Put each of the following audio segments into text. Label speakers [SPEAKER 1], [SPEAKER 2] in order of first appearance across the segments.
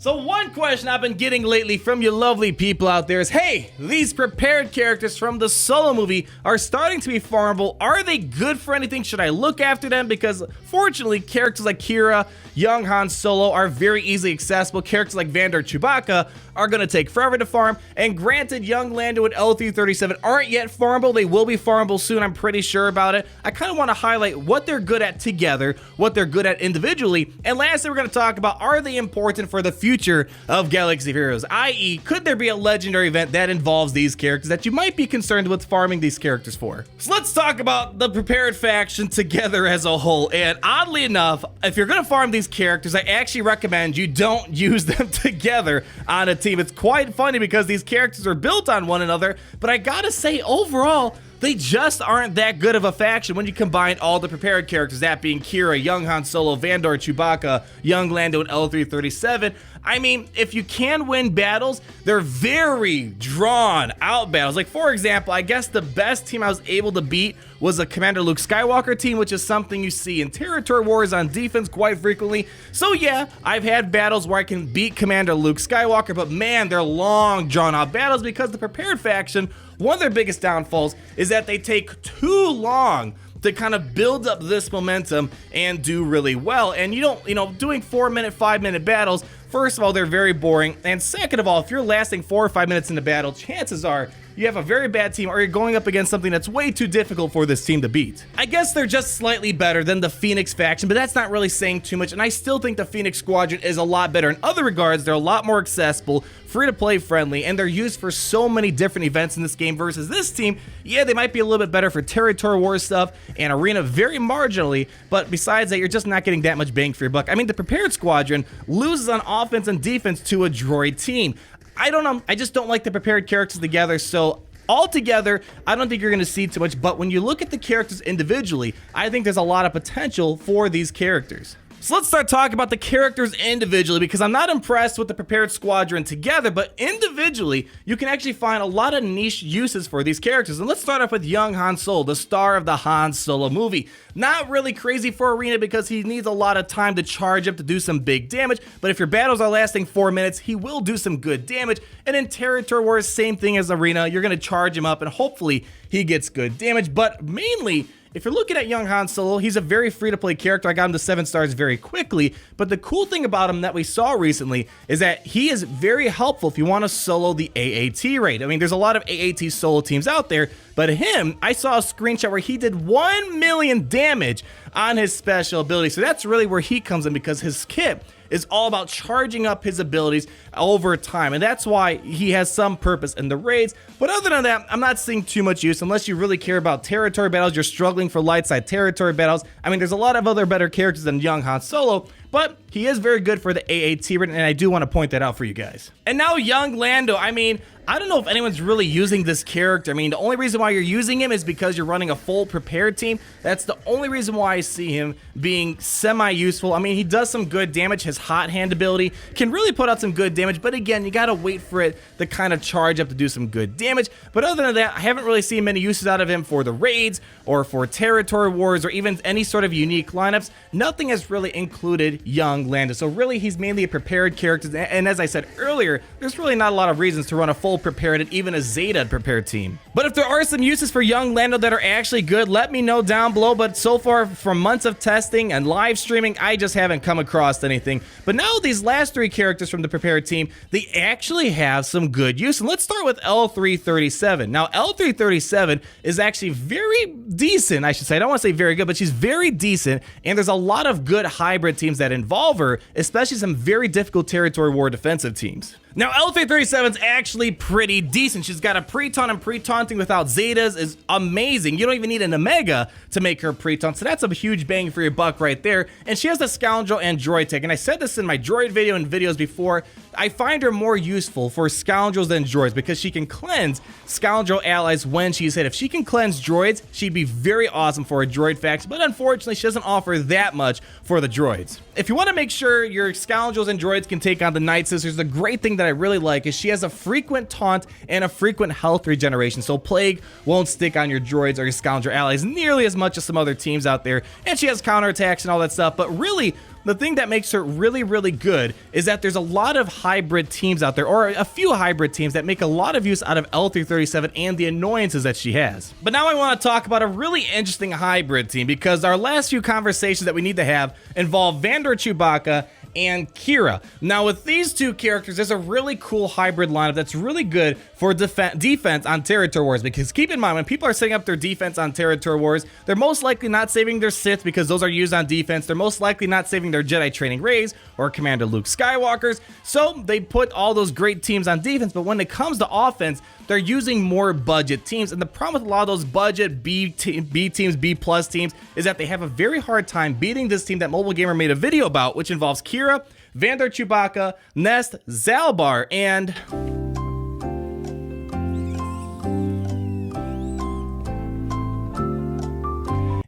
[SPEAKER 1] So one question I've been getting lately from you lovely people out there is, hey, these prepared characters from the Solo movie are starting to be farmable. Are they good for anything? Should I look after them? Because fortunately, characters like qi'ra, Jung Han Solo are very easily accessible. Characters like Lando or Chewbacca are going to take forever to farm. And granted, young Lando and L337 aren't yet farmable. They will be farmable soon, I'm pretty sure about it. I kind of want to highlight what they're good at together, what they're good at individually, and lastly, we're going to talk about, are they important for the future of Galaxy of Heroes, i.e., could there be a legendary event that involves these characters that you might be concerned with farming these characters for? So let's talk about the prepared faction together as a whole, and oddly enough, if you're going to farm these characters, I actually recommend you don't use them together on a team. It's quite funny because these characters are built on one another, but I gotta say, overall, they just aren't that good of a faction when you combine all the prepared characters, that being qi'ra, Jung Han Solo, Lando, Chewbacca, young Lando, and L337. I mean, if you can win battles, they're very drawn out battles. Like, for example, I guess the best team I was able to beat was a Commander Luke Skywalker team, which is something you see in territory wars on defense quite frequently. So yeah, I've had battles where I can beat Commander Luke Skywalker, but man, they're long drawn out battles because the prepared faction, one of their biggest downfalls is that they take too long to kind of build up this momentum and do really well. And you don't, doing 4-minute, 5-minute battles, first of all, they're very boring. And second of all, if you're lasting 4 or 5 minutes in the battle, chances are you have a very bad team or you're going up against something that's way too difficult for this team to beat. I guess they're just slightly better than the Phoenix faction, but that's not really saying too much. And I still think the Phoenix Squadron is a lot better. In other regards, they're a lot more accessible, free-to-play friendly, and they're used for so many different events in this game versus this team. Yeah, they might be a little bit better for territory war stuff and arena very marginally, but besides that, you're just not getting that much bang for your buck. I mean, the prepared squadron loses on offense and defense to a droid team. I don't know, I just don't like the prepared characters together, so altogether, I don't think you're going to see too much, but when you look at the characters individually, I think there's a lot of potential for these characters. So let's start talking about the characters individually, because I'm not impressed with the prepared squadron together, but individually, you can actually find a lot of niche uses for these characters. And let's start off with young Han Solo, the star of the Han Solo movie. Not really crazy for arena because he needs a lot of time to charge up to do some big damage, but if your battles are lasting 4 minutes, he will do some good damage. And in territory wars, same thing as arena, you're going to charge him up and hopefully he gets good damage, but mainly, if you're looking at young Han Solo, he's a very free-to-play character. I got him to 7 stars very quickly, but the cool thing about him that we saw recently is that he is very helpful if you want to solo the AAT raid. I mean, there's a lot of AAT solo teams out there, but him, I saw a screenshot where he did 1 million damage on his special ability, so that's really where he comes in because his kit is all about charging up his abilities over time, and that's why he has some purpose in the raids. But other than that, I'm not seeing too much use unless you really care about territory battles. You're struggling for light side territory battles. I mean, there's a lot of other better characters than young Han Solo, but he is very good for the AAT raid, and I do want to point that out for you guys. And now young Lando, I mean, I don't know if anyone's really using this character. I mean, the only reason why you're using him is because you're running a full prepared team. That's the only reason why I see him being semi-useful. I mean, he does some good damage. His hot hand ability can really put out some good damage, but again, you gotta wait for it to kind of charge up to do some good damage. But other than that, I haven't really seen many uses out of him for the raids or for territory wars or even any sort of unique lineups. Nothing has really included young Lando. So really, he's mainly a prepared character. And as I said earlier, there's really not a lot of reasons to run a full prepared and even a Zeta prepared team. But if there are some uses for young Lando that are actually good, let me know down below. But so far, from months of testing and live streaming, I just haven't come across anything. But now these last 3 characters from the prepared team, they actually have some good use. And let's start with L337. Now, L337 is actually very decent, I should say. I don't want to say very good, but she's very decent. And there's a lot of good hybrid teams that involve her, especially some very difficult territory war defensive teams. Now, L337 is actually pretty decent. She's got a pre-taunt, and pre-taunting without Zetas is amazing. You don't even need an Omega to make her pre-taunt, so that's a huge bang for your buck right there. And she has the Scoundrel and Droid tech, and I said this in my Droid video and videos before. I find her more useful for Scoundrels than Droids because she can cleanse Scoundrel allies when she's hit. If she can cleanse Droids, she'd be very awesome for a Droid faction, but unfortunately, she doesn't offer that much for the Droids. If you want to make sure your Scoundrels and Droids can take on the Night Sisters, the great thing that I really like is she has a frequent taunt and a frequent health regeneration, so Plague won't stick on your Droids or your Scoundrel allies nearly as much as some other teams out there, and she has counterattacks and all that stuff, but really, the thing that makes her really, really good is that there's a lot of hybrid teams out there, or a few hybrid teams that make a lot of use out of L337 and the annoyances that she has. But now I want to talk about a really interesting hybrid team, because our last few conversations that we need to have involve Vander Chewbacca and qi'ra. Now with these two characters, there's a really cool hybrid lineup that's really good for defense on territory wars, because keep in mind, when people are setting up their defense on territory wars, they're most likely not saving their Sith because those are used on defense. They're most likely not saving their Jedi training Reys or Commander Luke Skywalkers, so they put all those great teams on defense. But when it comes to offense, they're using more budget teams, and the problem with a lot of those budget B teams, B plus teams, is that they have a very hard time beating this team that Mobile Gamer made a video about, which involves qi'ra, Vander Chewbacca, Nest, Zalbar, and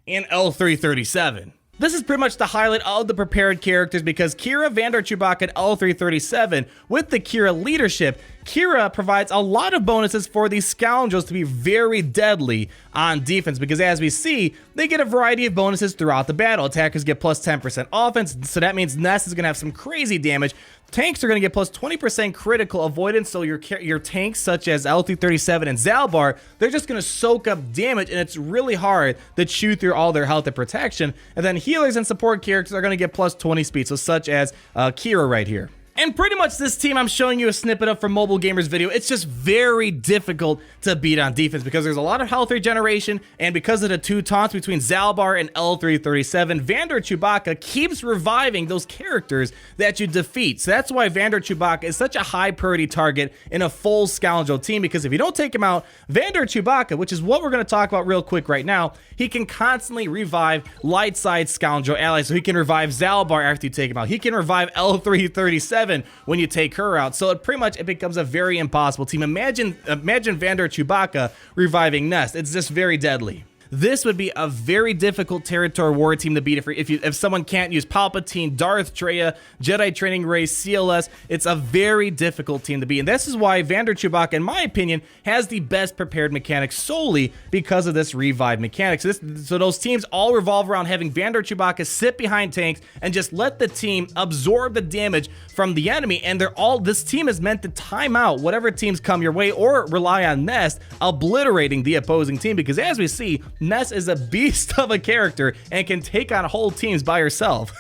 [SPEAKER 1] L337. This is pretty much the highlight of the prepared characters, because qi'ra, Vander Chewbacca, and L337, with the qi'ra leadership, qi'ra provides a lot of bonuses for these scoundrels to be very deadly on defense, because as we see, they get a variety of bonuses throughout the battle. Attackers get plus 10% offense, so that means Nest is going to have some crazy damage. Tanks are going to get plus 20% critical avoidance, so your tanks such as L337 and Zalbar, they're just going to soak up damage, and it's really hard to chew through all their health and protection. And then healers and support characters are going to get plus 20 speed, so such as qi'ra right here. And pretty much this team I'm showing you a snippet of from Mobile Gamer's video. It's just very difficult to beat on defense because there's a lot of health regeneration, and because of the two taunts between Zalbar and L337, Vander Chewbacca keeps reviving those characters that you defeat. So that's why Vander Chewbacca is such a high priority target in a full scoundrel team, because if you don't take him out, Vander Chewbacca, which is what we're going to talk about real quick right now, he can constantly revive light side scoundrel allies. So he can revive Zalbar after you take him out. He can revive L337 when you take her out. So it becomes a very impossible team. Imagine Vander Chewbacca reviving Nest. It's just very deadly. This would be a very difficult territory war team to beat if someone can't use Palpatine, Darth Traya, Jedi Training Ray, CLS. It's a very difficult team to beat, and this is why Vander Chewbacca, in my opinion, has the best prepared mechanics solely because of this revive mechanic. So those teams all revolve around having Vander Chewbacca sit behind tanks and just let the team absorb the damage from the enemy, and this team is meant to time out whatever teams come your way or rely on Nest obliterating the opposing team, because as we see, Nest is a beast of a character and can take on whole teams by herself.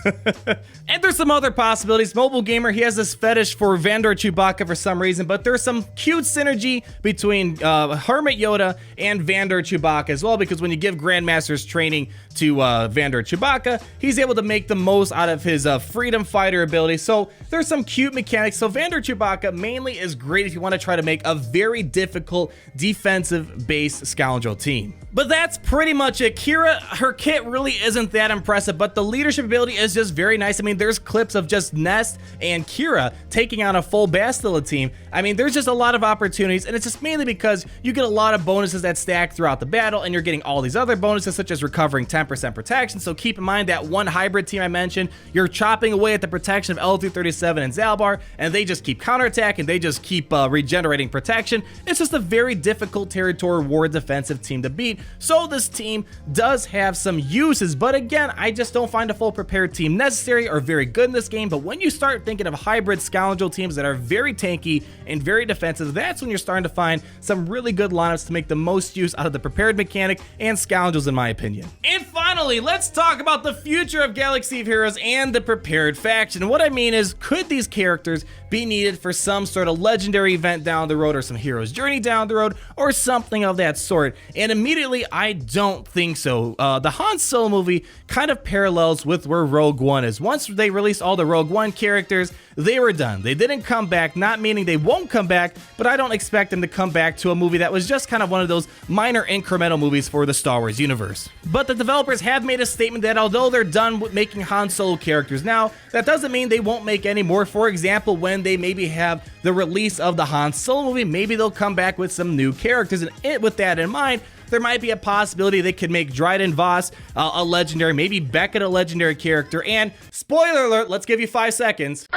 [SPEAKER 1] And there's some other possibilities. Mobile Gamer, he has this fetish for Vander Chewbacca for some reason, but there's some cute synergy between Hermit Yoda and Vander Chewbacca as well, because when you give Grandmaster's training to Vander Chewbacca, he's able to make the most out of his freedom fighter ability. So there's some cute mechanics. So Vander Chewbacca mainly is great if you want to try to make a very difficult defensive base scoundrel team. But that's pretty much it. qi'ra, her kit really isn't that impressive, but the leadership ability is just very nice. I mean, there's clips of just Nest and qi'ra taking on a full Bastila team. I mean, there's just a lot of opportunities, and it's just mainly because you get a lot of bonuses that stack throughout the battle, and you're getting all these other bonuses such as recovering 10% protection. So keep in mind that one hybrid team I mentioned, you're chopping away at the protection of L337 and Zalbar, and they just keep counterattacking, they just keep regenerating protection. It's just a very difficult territory war defensive team to beat. So this team does have some uses, but again, I just don't find a full prepared team necessary or very good in this game. But when you start thinking of hybrid scoundrel teams that are very tanky and very defensive, that's when you're starting to find some really good lineups to make the most use out of the prepared mechanic and scoundrels, in my opinion. And finally, let's talk about the future of Galaxy of Heroes and the prepared faction. What I mean is, could these characters be needed for some sort of legendary event down the road, or some hero's journey down the road, or something of that sort? And immediately, I don't think so. The Han Solo movie kind of parallels with where Rogue One is. Once they released all the Rogue One characters, they were done. They didn't come back, not meaning they won't come back, but I don't expect them to come back to a movie that was just kind of one of those minor incremental movies for the Star Wars universe. But the developers have made a statement that although they're done with making Han Solo characters now, that doesn't mean they won't make any more. For example, when they maybe have the release of the Han Solo movie, maybe they'll come back with some new characters. And with that in mind, there might be a possibility they could make Dryden Voss a legendary, maybe Beckett a legendary character, and spoiler alert, let's give you 5 seconds.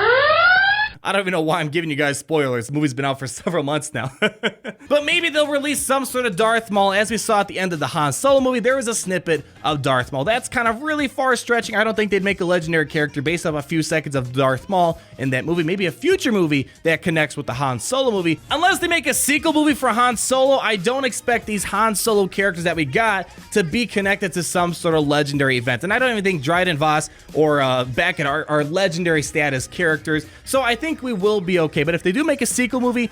[SPEAKER 1] I don't even know why I'm giving you guys spoilers. The movie's been out for several months now. But maybe they'll release some sort of Darth Maul. As we saw at the end of the Han Solo movie, there was a snippet of Darth Maul. That's kind of really far stretching. I don't think they'd make a legendary character based off a few seconds of Darth Maul in that movie. Maybe a future movie that connects with the Han Solo movie. Unless they make a sequel movie for Han Solo, I don't expect these Han Solo characters that we got to be connected to some sort of legendary event. And I don't even think Dryden Voss or Beckett are legendary status characters. So I think we will be okay. But if they do make a sequel movie,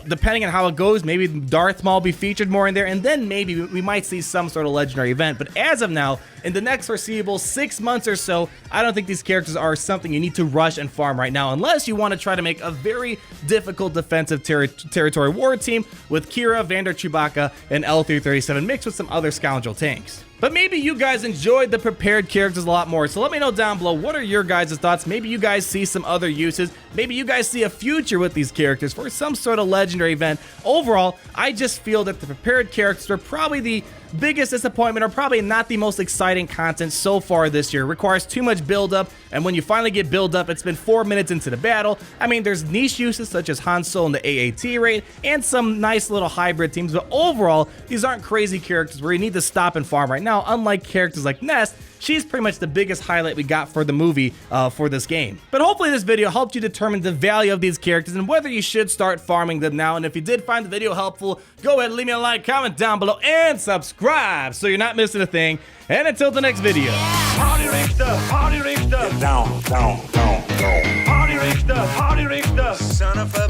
[SPEAKER 1] depending on how it goes, maybe Darth Maul be featured more in there, and then maybe we might see some sort of legendary event. But as of now, in the next foreseeable 6 months or so, I don't think these characters are something you need to rush and farm right now, unless you want to try to make a very difficult defensive territory war team with qi'ra, Vander Chewbacca, and L337 mixed with some other scoundrel tanks. But maybe you guys enjoyed the prepared characters a lot more, so let me know down below, what are your guys' thoughts? Maybe you guys see some other uses. Maybe you guys see a future with these characters for some sort of legendary event. Overall, I just feel that the prepared characters are probably the biggest disappointment, or probably not the most exciting content so far this year. It requires too much build-up, and when you finally get build-up, it's been 4 minutes into the battle. I mean, there's niche uses such as Han Solo in the AAT raid, and some nice little hybrid teams, but overall, these aren't crazy characters where you need to stop and farm right now, unlike characters like Nest. She's pretty much the biggest highlight we got for the movie for this game. But hopefully this video helped you determine the value of these characters and whether you should start farming them now. And if you did find the video helpful, go ahead and leave me a like, comment down below, and subscribe so you're not missing a thing. And until the next video.
[SPEAKER 2] Party Richter, Party Richter. Down, down, down, down. Party Richter, Party Richter. Son of a